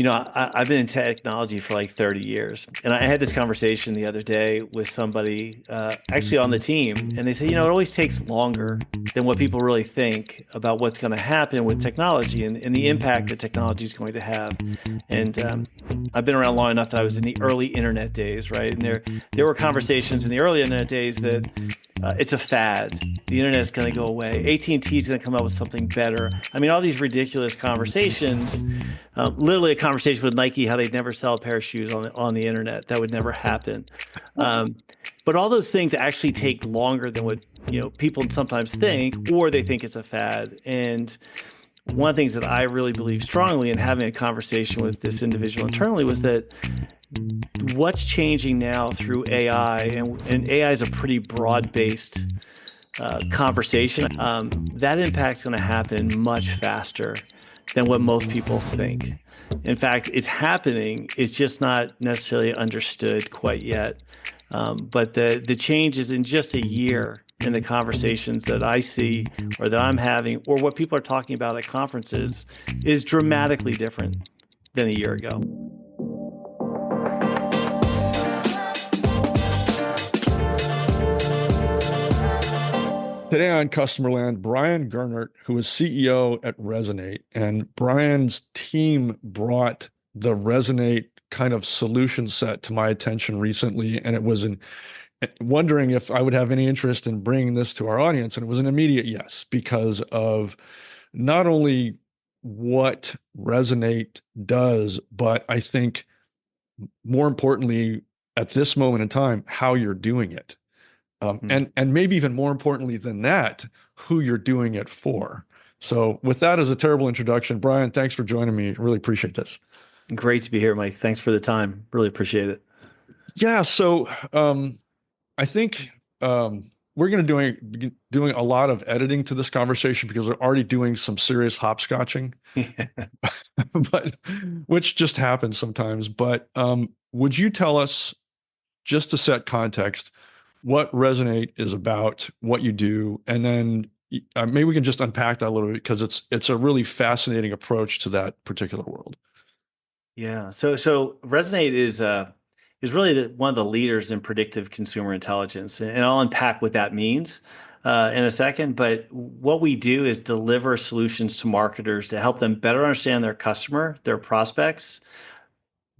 I've been in technology for like 30 years. And I had this conversation the other day with somebody actually on the team. And they said, it always takes longer than what people really think about what's going to happen with technology and the impact that technology is going to have. And I've been around long enough that I was in the early internet days, right? And there were conversations in the early internet days that it's a fad. The internet is going to go away. AT&T is going to come up with something better. I mean, all these ridiculous conversations. Literally a conversation with Nike, how they'd never sell a pair of shoes on the internet. That would never happen. But all those things actually take longer than what people sometimes think, or they think it's a fad. And one of the things that I really believe strongly in having a conversation with this individual internally was that what's changing now through AI, and AI is a pretty broad-based conversation, that impact's going to happen much faster than what most people think. In fact, it's happening. It's just not necessarily understood quite yet. But the change is in just a year in the conversations that I see or that I'm having or what people are talking about at conferences is dramatically different than a year ago. Today on Customer Land, Brian Gernert, who is CEO at Resonate, and Brian's team brought the Resonate kind of solution set to my attention recently, and it was wondering if I would have any interest in bringing this to our audience, and it was an immediate yes, because of not only what Resonate does, but I think more importantly, at this moment in time, how you're doing it. And maybe even more importantly than that, who you're doing it for. So with that as a terrible introduction, Brian, thanks for joining me. Really appreciate this. Great to be here, Mike. Thanks for the time. Really appreciate it. Yeah. So I think we're going to be doing a lot of editing to this conversation because we're already doing some serious hopscotching, but which just happens sometimes. But would you tell us, just to set context, what Resonate is about, what you do, and then maybe we can just unpack that a little bit because it's a really fascinating approach to that particular world. Yeah. So Resonate is really one of the leaders in predictive consumer intelligence, and I'll unpack what that means in a second. But what we do is deliver solutions to marketers to help them better understand their customer, their prospects,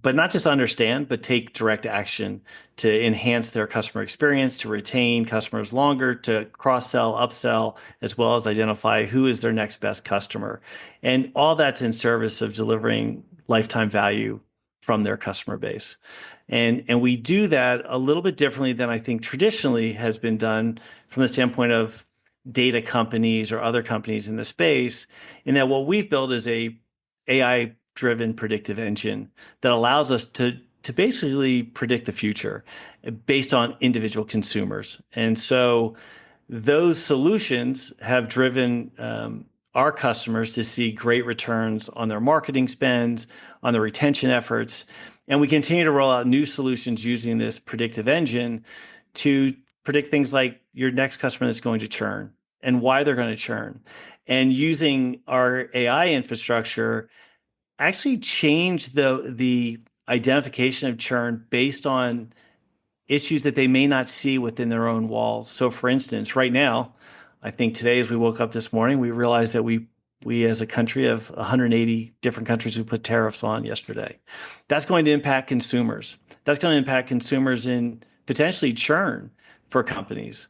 but not just understand, but take direct action to enhance their customer experience, to retain customers longer, to cross-sell, upsell, as well as identify who is their next best customer. And all that's in service of delivering lifetime value from their customer base. And we do that a little bit differently than I think traditionally has been done from the standpoint of data companies or other companies in the space, in that what we've built is a AI-driven predictive engine that allows us to basically predict the future based on individual consumers. And so those solutions have driven our customers to see great returns on their marketing spend, on their retention efforts. And we continue to roll out new solutions using this predictive engine to predict things like your next customer that's going to churn and why they're going to churn. And using our AI infrastructure, actually change the identification of churn based on issues that they may not see within their own walls. So for instance, right now, I think today as we woke up this morning, we realized that we as a country have 180 different countries who put tariffs on yesterday. That's going to impact consumers. That's going to impact consumers in potentially churn for companies.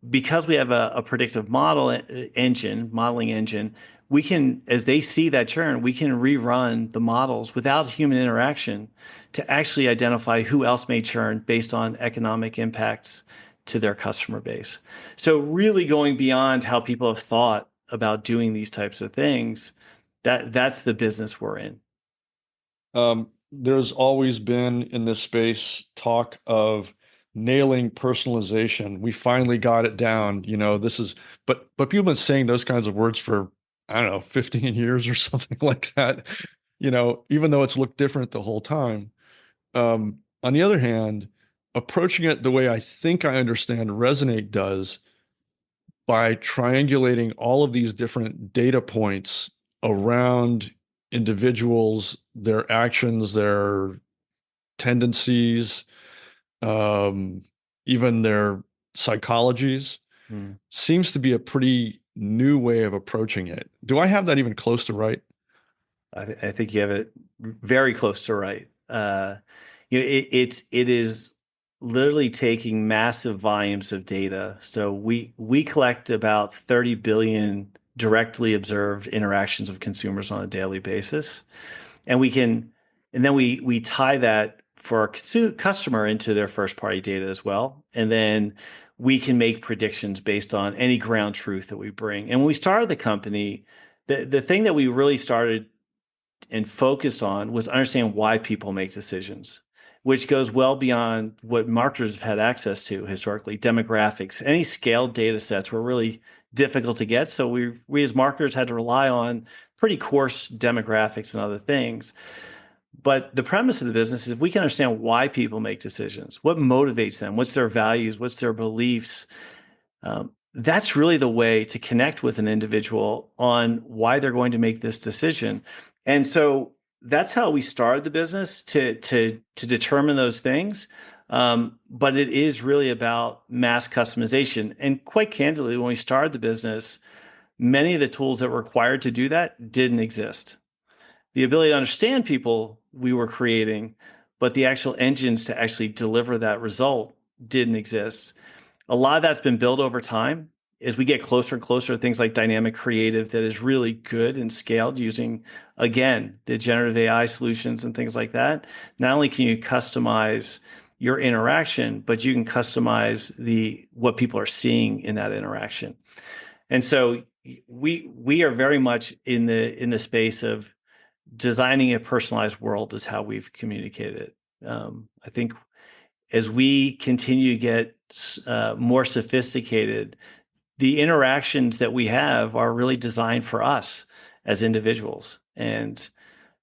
Because we have a predictive modeling engine, we can, as they see that churn, we can rerun the models without human interaction to actually identify who else may churn based on economic impacts to their customer base. So really going beyond how people have thought about doing these types of things, that's the business we're in. There's always been in this space talk of nailing personalization. We finally got it down. But people have been saying those kinds of words for, I don't know, 15 years or something like that, even though it's looked different the whole time. On the other hand, approaching it the way I think I understand Resonate does, by triangulating all of these different data points around individuals, their actions, their tendencies, um, even their psychologies. Mm. Seems to be a pretty new way of approaching it. Do I have that even close to right? I think you have it very close to right. It is literally taking massive volumes of data. So we collect about 30 billion directly observed interactions of consumers on a daily basis, and then we tie that for our customer into their first party data as well, and then we can make predictions based on any ground truth that we bring. And when we started the company, the thing that we really started and focus on was understand why people make decisions, which goes well beyond what marketers have had access to historically. Demographics, any scaled data sets were really difficult to get. So we as marketers had to rely on pretty coarse demographics and other things. But the premise of the business is if we can understand why people make decisions, what motivates them, what's their values, what's their beliefs, that's really the way to connect with an individual on why they're going to make this decision. And so that's how we started the business to determine those things. But it is really about mass customization. And quite candidly, when we started the business, many of the tools that were required to do that didn't exist. The ability to understand people we were creating, but the actual engines to actually deliver that result didn't exist. A lot of that's been built over time as we get closer and closer to things like dynamic creative that is really good and scaled using, again, the generative AI solutions and things like that. Not only can you customize your interaction, but you can customize the what people are seeing in that interaction. And so we are very much in the space of designing a personalized world is how we've communicated it. I think as we continue to get more sophisticated, the interactions that we have are really designed for us as individuals. And,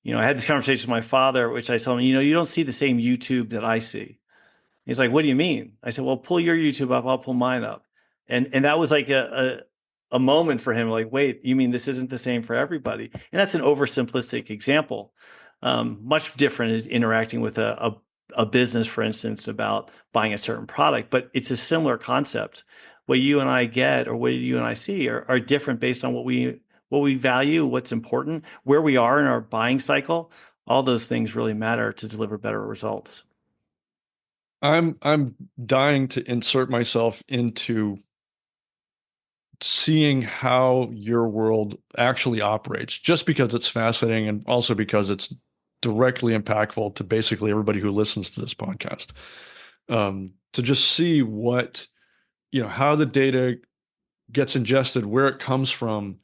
I had this conversation with my father, which I told him, you don't see the same YouTube that I see. He's like, what do you mean? I said, well, pull your YouTube up, I'll pull mine up. And that was like a moment for him, like, wait, you mean this isn't the same for everybody? And that's an oversimplistic example. Much different is interacting with a business, for instance, about buying a certain product, but it's a similar concept. What you and I get or what you and I see are different based on what we value, what's important, where we are in our buying cycle. All those things really matter to deliver better results. I'm dying to insert myself into seeing how your world actually operates, just because it's fascinating and also because it's directly impactful to basically everybody who listens to this podcast. To just see how the data gets ingested, where it comes from,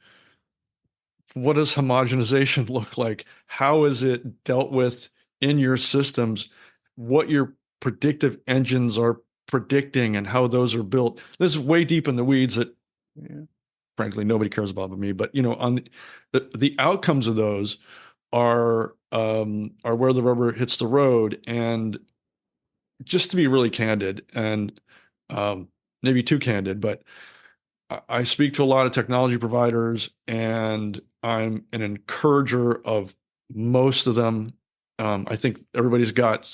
what does homogenization look like? How is it dealt with in your systems? What your predictive engines are predicting and how those are built. This is way deep in the weeds that, Yeah. frankly, nobody cares about but me. But on the outcomes of those are where the rubber hits the road. And just to be really candid and maybe too candid, but I speak to a lot of technology providers, and I'm an encourager of most of them. I think everybody's got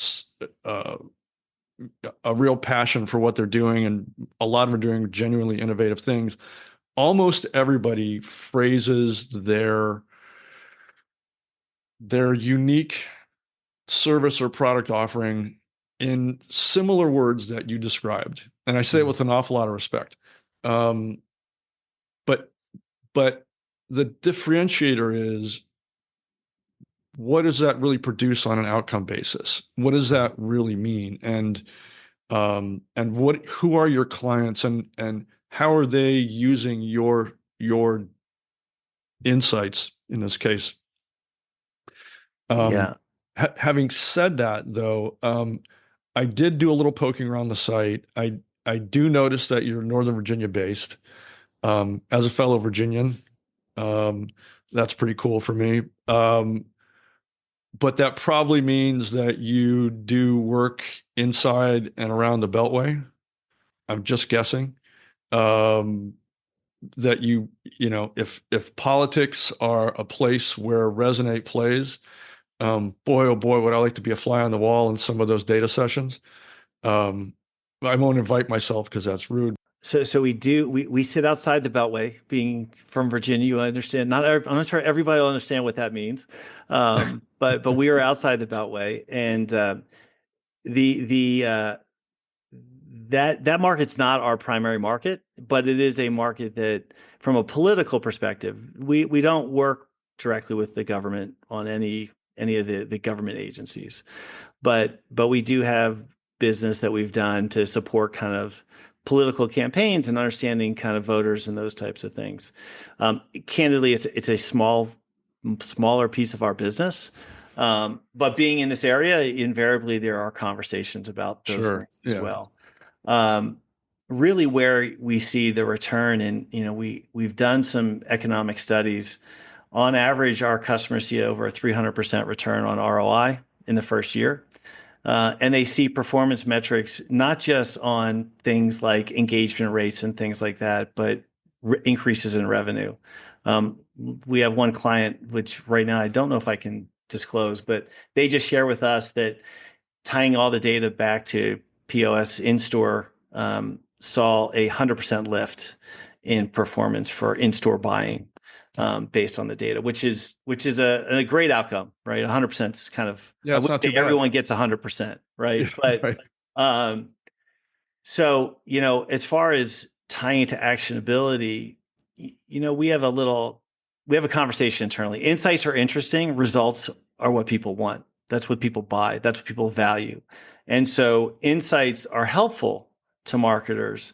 a real passion for what they're doing, and a lot of them are doing genuinely innovative things. Almost everybody phrases their unique service or product offering in similar words that you described, and I say it Mhm. with an awful lot of respect. Um, but but the differentiator is, what does that really produce on an outcome basis? What does that really mean? And who are your clients, and how are they using your insights in this case? Um, Yeah. Having said that, though, I did do a little poking around the site. I do notice that you're Northern Virginia based. As a fellow Virginian, um, that's pretty cool for me. But that probably means that you do work inside and around the Beltway. I'm just guessing. Um, that if politics are a place where Resonate plays, boy, oh boy, would I like to be a fly on the wall in some of those data sessions. Um, I won't invite myself because that's rude. So we sit outside the Beltway. Being from Virginia, you understand. I'm not sure everybody will understand what that means, but we are outside the Beltway, and the that market's not our primary market, but it is a market that, from a political perspective, we don't work directly with the government on any of the government agencies, but we do have business that we've done to support kind of political campaigns and understanding kind of voters and those types of things. Candidly, it's a smaller piece of our business. But being in this area, invariably there are conversations about those Sure. things as Yeah. well. Um, Really, where we see the return, and we've done some economic studies. On average, our customers see over a 300% return on ROI in the first year. And they see performance metrics, not just on things like engagement rates and things like that, but increases in revenue. Um, we have one client, which right now I don't know if I can disclose, but they just share with us that tying all the data back to POS in store, saw 100% lift in performance for in-store buying, based on the data, which is a great outcome, right? 100% is kind of, Yeah, I it's would not say too bad. everyone gets 100%, right? Yeah, But right. um, so, as far as tying it to actionability, we have a conversation internally. Insights are interesting. Results are what people want. That's what people buy. That's what people value. And so insights are helpful to marketers,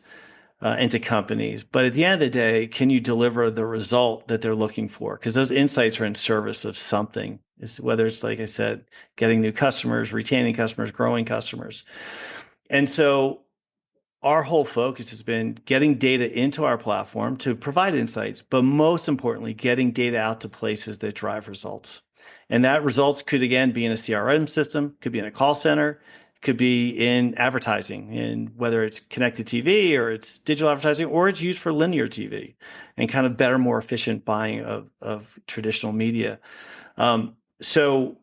and to companies. But at the end of the day, can you deliver the result that they're looking for? Because those insights are in service of something, whether it's, like I said, getting new customers, retaining customers, growing customers. And so our whole focus has been getting data into our platform to provide insights, but most importantly, getting data out to places that drive results. And that results could, again, be in a CRM system, could be in a call center, could be in advertising, and whether it's connected TV or it's digital advertising or it's used for linear TV and kind of better, more efficient buying of traditional media. So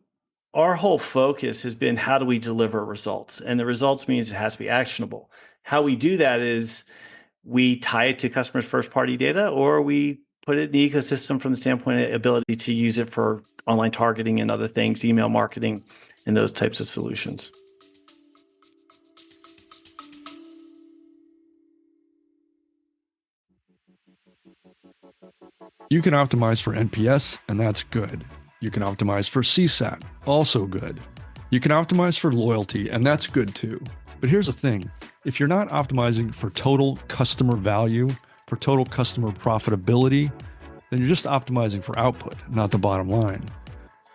our whole focus has been, how do we deliver results? And the results means it has to be actionable. How we do that is we tie it to customers' first party data, or we put it in the ecosystem from the standpoint of ability to use it for online targeting and other things, email marketing, and those types of solutions. You can optimize for NPS, and that's good. You can optimize for CSAT, also good. You can optimize for loyalty, and that's good too. But here's the thing. If you're not optimizing for total customer value, for total customer profitability, then you're just optimizing for output, not the bottom line.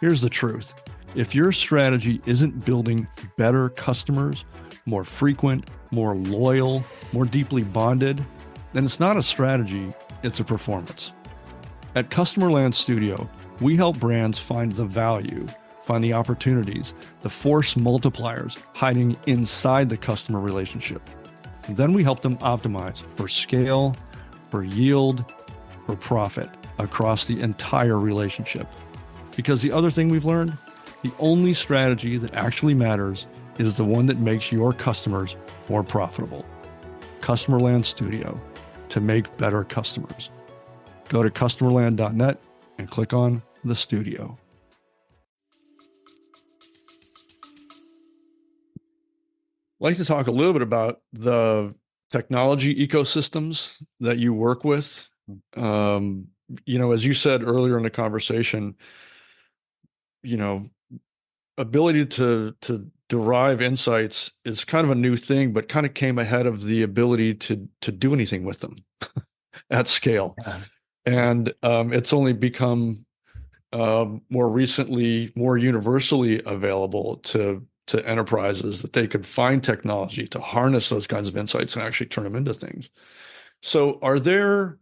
Here's the truth. If your strategy isn't building better customers, more frequent, more loyal, more deeply bonded, then it's not a strategy, it's a performance. At Customerland Studio, we help brands find the value, find the opportunities, the force multipliers hiding inside the customer relationship. And then we help them optimize for scale, for yield, for profit across the entire relationship. Because the other thing we've learned, the only strategy that actually matters is the one that makes your customers more profitable. Customerland Studio, to make better customers. Go to customerland.net and click on the studio. I'd like to talk a little bit about the technology ecosystems that you work with. As you said earlier in the conversation, ability to derive insights is kind of a new thing, but kind of came ahead of the ability to do anything with them at scale. Yeah. And it's only become more recently, more universally available to enterprises, that they could find technology to harness those kinds of insights and actually turn them into things. So are there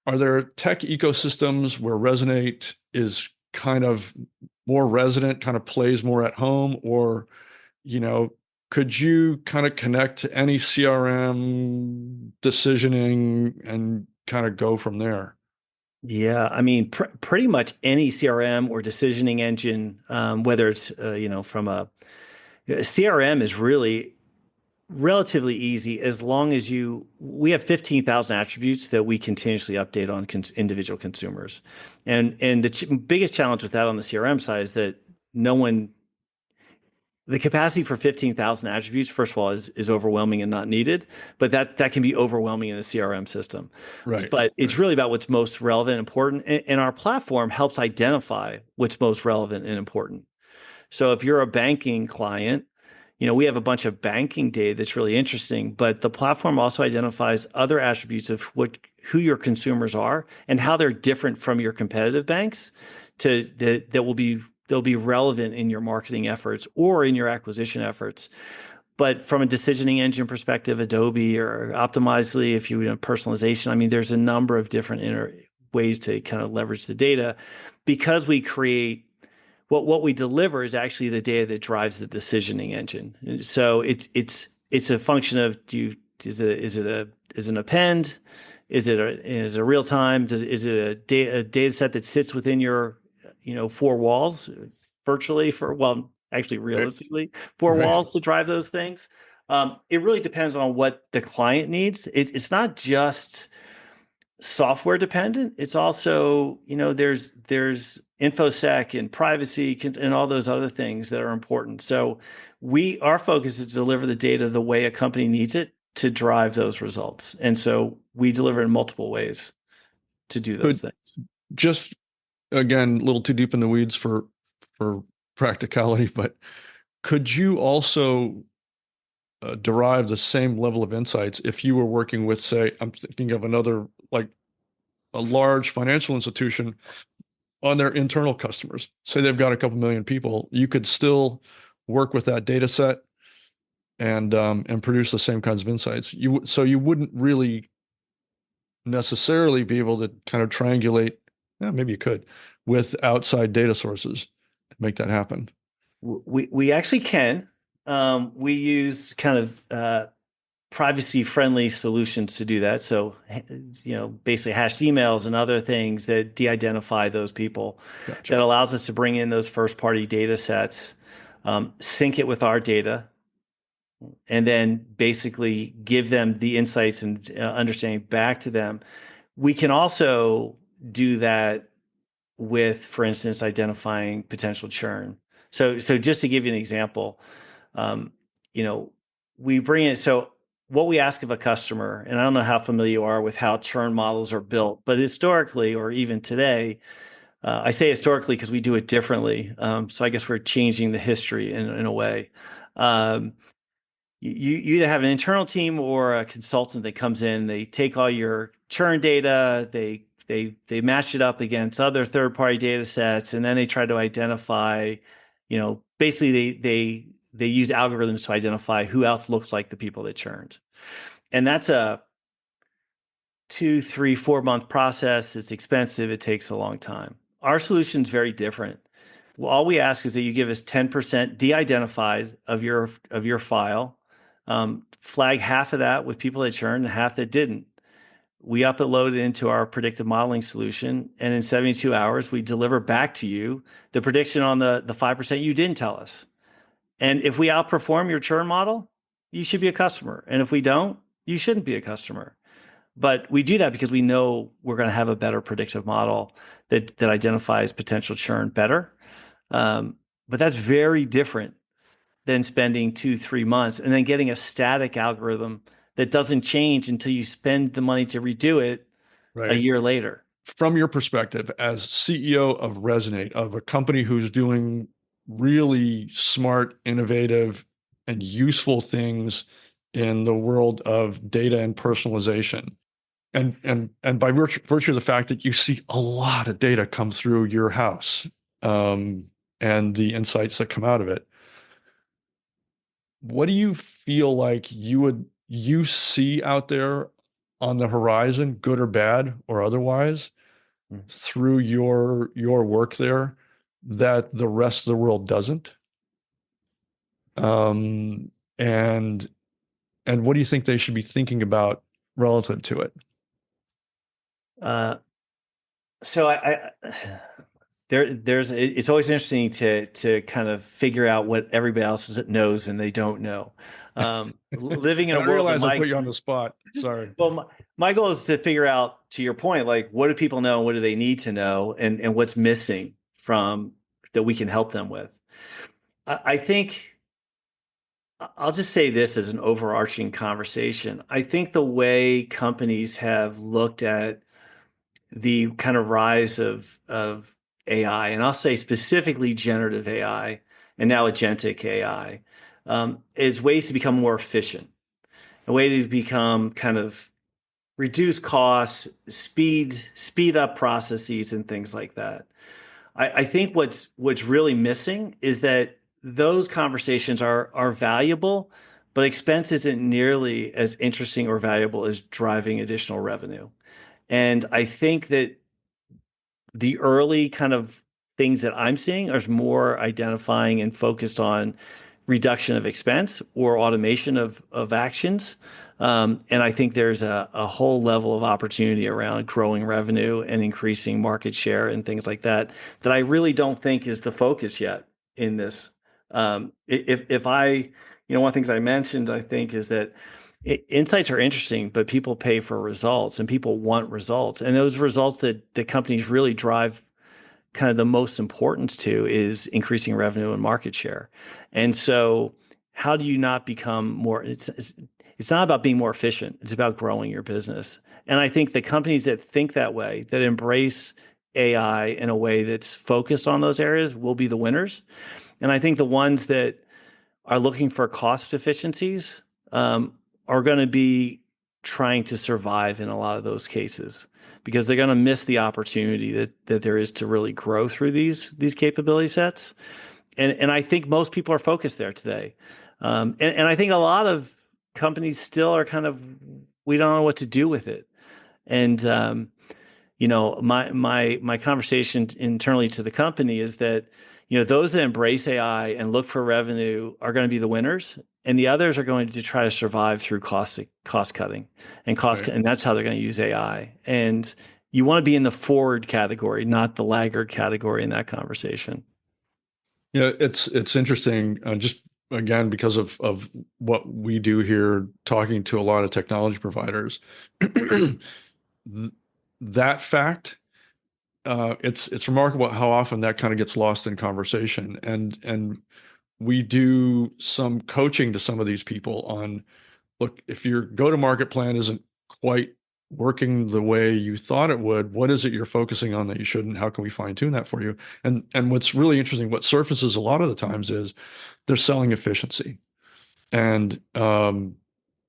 tech ecosystems where Resonate is kind of more resident, kind of plays more at home, or, could you kind of connect to any CRM decisioning and, kind of go from there? Yeah, I mean, pretty much any CRM or decisioning engine, whether it's from a CRM is really relatively easy as long as we have 15,000 attributes that we continuously update on individual consumers. And the biggest challenge with that on the CRM side is that no one the capacity for 15,000 attributes, first of all, is overwhelming and not needed, but that can be overwhelming in a CRM system. Right. But it's Right. really about what's most relevant and important. And our platform helps identify what's most relevant and important. So if you're a banking client, we have a bunch of banking data that's really interesting, but the platform also identifies other attributes of who your consumers are and how they're different from your competitive banks that will be they'll be relevant in your marketing efforts or in your acquisition efforts. But from a decisioning engine perspective, Adobe or Optimizely, if you personalization, I mean, there's a number of different ways to kind of leverage the data because we create what we deliver is actually the data that drives the decisioning engine. So it's a function of is it an append? Is it a real time? Is it a data set that sits within your four walls virtually actually Right. realistically four Right. walls to drive those things? It really depends on what the client needs. It's not just software dependent. It's also, there's infosec and privacy and all those other things that are important. So our focus is to deliver the data the way a company needs it to drive those results. And so we deliver in multiple ways to do those But things. just again, a little too deep in the weeds for practicality, but could you also derive the same level of insights if you were working with, say, I'm thinking of another, like a large financial institution on their internal customers. Say they've got a couple million people, you could still work with that data set and produce the same kinds of insights. So you wouldn't really necessarily be able to kind of triangulate, maybe you could, with outside data sources and make that happen. We actually can. We use kind of privacy friendly solutions to do that. So, basically hashed emails and other things that de-identify those people that Gotcha. allows us to bring in those first party data sets, sync it with our data, and then basically give them the insights and understanding back to them. We can also do that with, for instance, identifying potential churn. So just to give you an example, um, you know, we bring in, so what we ask of a customer, and I don't know how familiar you are with how churn models are built, but historically, or even today, I say historically because we do it differently. So I guess we're changing the history in a way. Um, you either have an internal team or a consultant that comes in, they take all your churn data, they match it up against other third party data sets, and then they try to identify, basically they use algorithms to identify who else looks like the people that churned. And that's a 2, 3, 4 month process. It's expensive, it takes a long time. Our solution is very different. Well, all we ask is that you give us 10% de-identified of your file, flag half of that with people that churned and half that didn't. We upload it into our predictive modeling solution, and in 72 hours, we deliver back to you the prediction on the 5% you didn't tell us. And if we outperform your churn model, you should be a customer. And if we don't, you shouldn't be a customer. But we do that because we know we're going to have a better predictive model that identifies potential churn better. But that's very different than spending 2, 3 months and then getting a static algorithm that doesn't change until you spend the money to redo it a Right. year later. From your perspective as CEO of Resonate, of a company who's doing really smart, innovative, and useful things in the world of data and personalization, and by virtue of the fact that you see a lot of data come through your house, um, and the insights that come out of it, what do you feel like you see out there on the horizon, good or bad or otherwise, through your work there, that the rest of the world doesn't? Um, and and what do you think they should be thinking about relative to it? Uh, so it's always interesting to kind of figure out what everybody else knows and they don't know. Living in And a I world of realize I my put you on the spot. Sorry. well, my goal is to figure out, to your point, like what do people know, what do they need to know, and what's missing from that we can help them with. I think I'll just say this as an overarching conversation. I think the way companies have looked at the kind of rise of AI, and I'll say specifically generative AI and now agentic AI, is ways to become more efficient, a way to become kind of reduce costs, speed up processes, and things like that. I think what's really missing is that those conversations are valuable, but expense isn't nearly as interesting or valuable as driving additional revenue. And I think that the early kind of things that I'm seeing are more identifying and focused on reduction of expense or automation of actions. And I think there's a whole level of opportunity around growing revenue and increasing market share and things like that that I really don't think is the focus yet in this. If one of the things I mentioned, I think, is that insights are interesting, but people pay for results and people want results. And those results that the companies really drive kind of the most importance to is increasing revenue and market share. And so how do you not become more it's not about being more efficient, it's about growing your business. And I think the companies that think that way, that embrace AI in a way that's focused on those areas will be the winners. And I think the ones that are looking for cost efficiencies um, are going to be trying to survive in a lot of those cases because they're going to miss the opportunity that there is to really grow through these capability sets. And I think most people are focused there today. And I think a lot of companies still are kind of, we don't know what to do with it. And my conversation internally to the company is that those that embrace AI and look for revenue are going to be the winners, and the others are going to try to survive through cost cutting Right. and that's how they're going to use AI. And you want to be in the forward category, not the laggard category in that conversation. Yeah, it's interesting, just again because of what we do here, talking to a lot of technology providers. That fact, it's remarkable how often that kind of gets lost in conversation, and we do some coaching to some of these people on, look, if your go-to-market plan isn't quite working the way you thought it would, what is it you're focusing on that you shouldn't? How can we fine-tune that for you? And what's really interesting, what surfaces a lot of the times is they're selling efficiency. And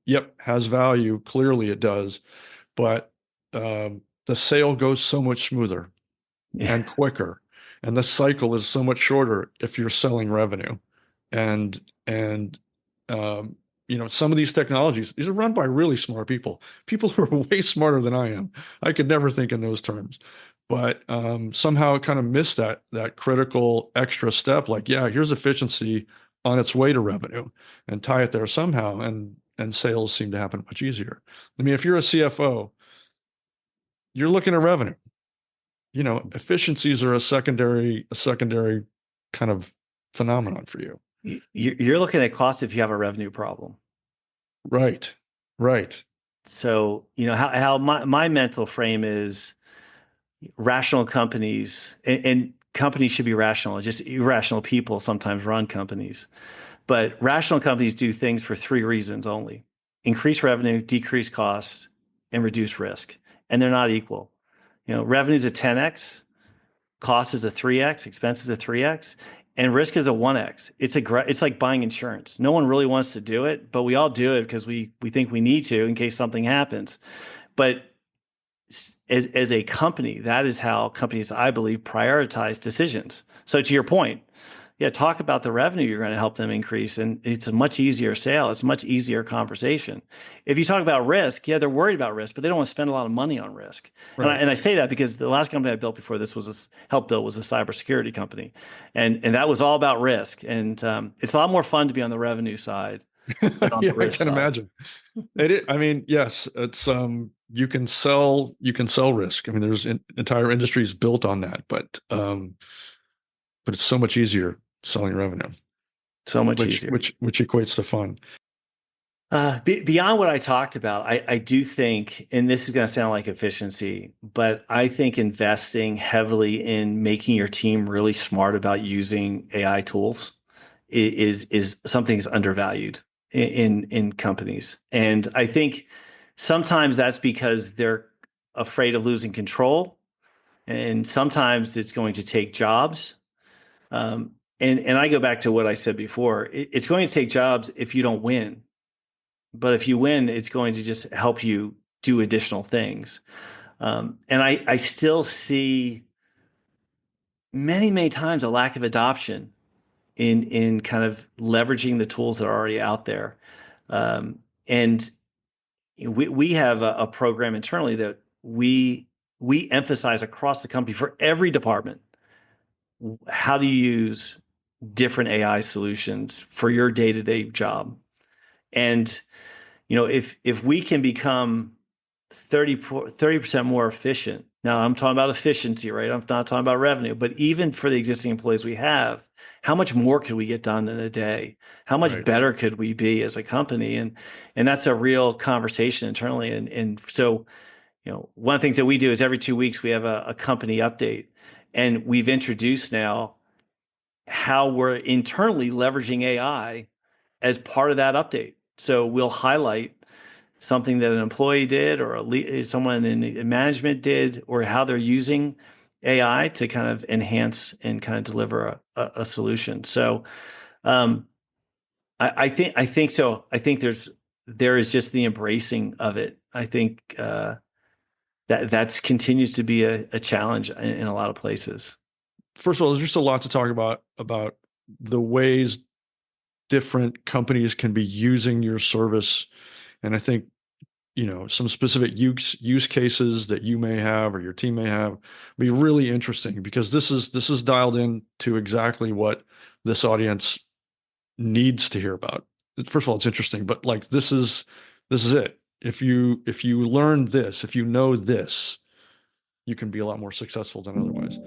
yep, has value. Clearly it does. But the sale goes so much smoother Yeah. and quicker. And the cycle is so much shorter if you're selling revenue. And um, some of these technologies, these are run by really smart people who are way smarter than I am. I could never think in those terms. But somehow it kind of missed that critical extra step. Like, yeah, here's efficiency on its way to revenue, and tie it there somehow. And sales seem to happen much easier. I mean, if you're a CFO, you're looking at revenue. Efficiencies are a secondary kind of phenomenon for you. You're looking at cost if you have a revenue problem. Right. Right. So, how my mental frame is rational companies and companies should be rational. Just irrational people sometimes run companies, but rational companies do things for three reasons only: increase revenue, decrease costs, and reduce risk. And they're not equal. Revenue is a 10x, cost is a 3x, expense is a 3x, and risk is a 1x. It's like buying insurance. No one really wants to do it, but we all do it because we think we need to in case something happens. But as a company, that is how companies, I believe, prioritize decisions. So to your point, yeah, talk about the revenue you're going to help them increase, and it's a much easier sale. It's a much easier conversation. If you talk about risk, yeah, they're worried about risk, but they don't want to spend a lot of money on risk. And I, Right. and I say that because the last company I built before this helped build was a cybersecurity company, and that was all about risk. And it's a lot more fun to be on the revenue side but on Yeah, the I risk can side. imagine. I mean, yes, it's you can sell risk. I mean, there's entire industries built on that, but it's so much easier selling revenue, So much which easier. which which equates to fun. Beyond what I talked about, I do think, and this is going to sound like efficiency, but I think investing heavily in making your team really smart about using AI tools is something that's undervalued in companies. And I think sometimes that's because they're afraid of losing control, and sometimes it's going to take jobs. And I go back to what I said before. It's going to take jobs if you don't win, but if you win, it's going to just help you do additional things. And I still see many times a lack of adoption in kind of leveraging the tools that are already out there. Um, and we have a program internally that we emphasize across the company for every department. How do you use different AI solutions for your day-to-day job? And if we can become 30% more efficient. Now I'm talking about efficiency, right? I'm not talking about revenue, but even for the existing employees we have, how much more could we get done in a day? How much Right. better could we be as a company? And that's a real conversation internally. And so, one of the things that we do is every 2 weeks we have a company update. And we've introduced now how we're internally leveraging AI as part of that update. So we'll highlight something that an employee did or someone in management did, or how they're using AI to kind of enhance and kind of deliver a solution. So um, I think so. I think there is just the embracing of it. I think that's continues to be a challenge in a lot of places. First of all, there's just a lot to talk about the ways different companies can be using your service. And I think, some specific use cases that you may have or your team may have be really interesting because this is dialed in to exactly what this audience needs to hear about. First of all, it's interesting, but like this is it. If you learn this, if you know this, you can be a lot more successful than otherwise.